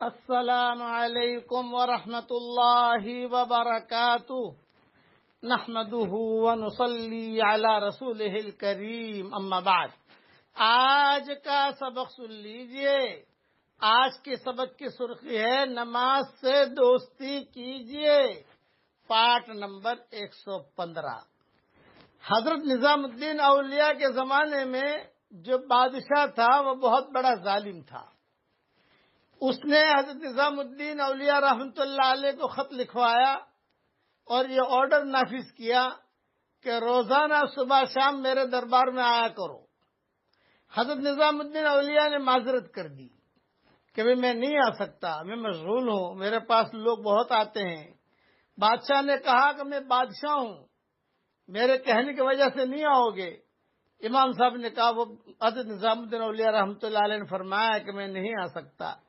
السلام علیکم ورحمۃ اللہ وبرکاتہ نحمده ونصلی علی رسولہ الکریم اما بعد۔ آج کا سبق سن لیجئے۔ آج کے سبق کی سرخی ہے نماز سے دوستی کیجئے، پارٹ نمبر 115۔ حضرت نظام الدین اولیاء کے زمانے میں جو بادشاہ تھا وہ بہت بڑا ظالم تھا۔ اس نے حضرت نظام الدین اولیاء رحمۃ اللہ علیہ کو خط لکھوایا اور یہ آرڈر نافذ کیا کہ روزانہ صبح شام میرے دربار میں آیا کرو۔ حضرت نظام الدین اولیاء نے معذرت کر دی کہ میں نہیں آ سکتا، میں مشغول ہوں، میرے پاس لوگ بہت آتے ہیں۔ بادشاہ نے کہا کہ میں بادشاہ ہوں، میرے کہنے کی وجہ سے نہیں آؤ گے۔ امام صاحب نے کہا، وہ حضرت نظام الدین اولیاء رحمۃ اللہ علیہ نے فرمایا کہ میں نہیں آ سکتا۔